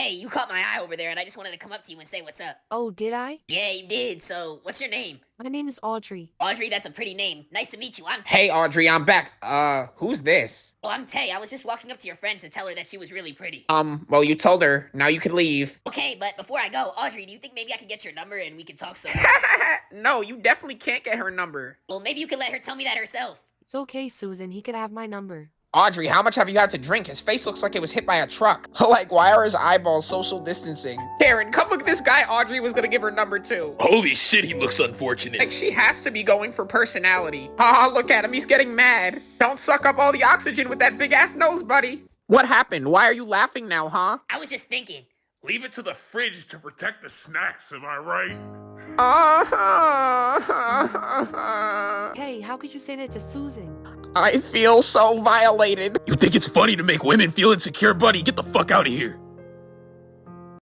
Hey, you caught my eye over there, and I just wanted to come up to you and say what's up. Oh, did I? Yeah, you did. So, what's your name? My name is Audrey. Audrey, that's a pretty name. Nice to meet you. I'm Tay. Hey, Audrey, I'm back. Who's this? Oh, I'm Tay. I was just walking up to your friend to tell her that she was really pretty. Well, you told her. Now you can leave. Okay, but before I go, Audrey, do you think maybe I could get your number and we could talk some? No, you definitely can't get her number. Well, maybe you could let her tell me that herself. It's okay, Susan. He could have my number. Audrey, how much have you had to drink? His face looks like it was hit by a truck. Like, why are his eyeballs social distancing? Karen, come look at this guy Audrey was gonna give her number to. Holy shit, he looks unfortunate. Like, she has to be going for personality. Haha, look at him, he's getting mad. Don't suck up all the oxygen with that big-ass nose, buddy. What happened? Why are you laughing now, huh? I was just thinking. Leave it to the fridge to protect the snacks, am I right? Hey, how could you say that to Susan? I feel so violated. You think it's funny to make women feel insecure, buddy? Get the fuck out of here.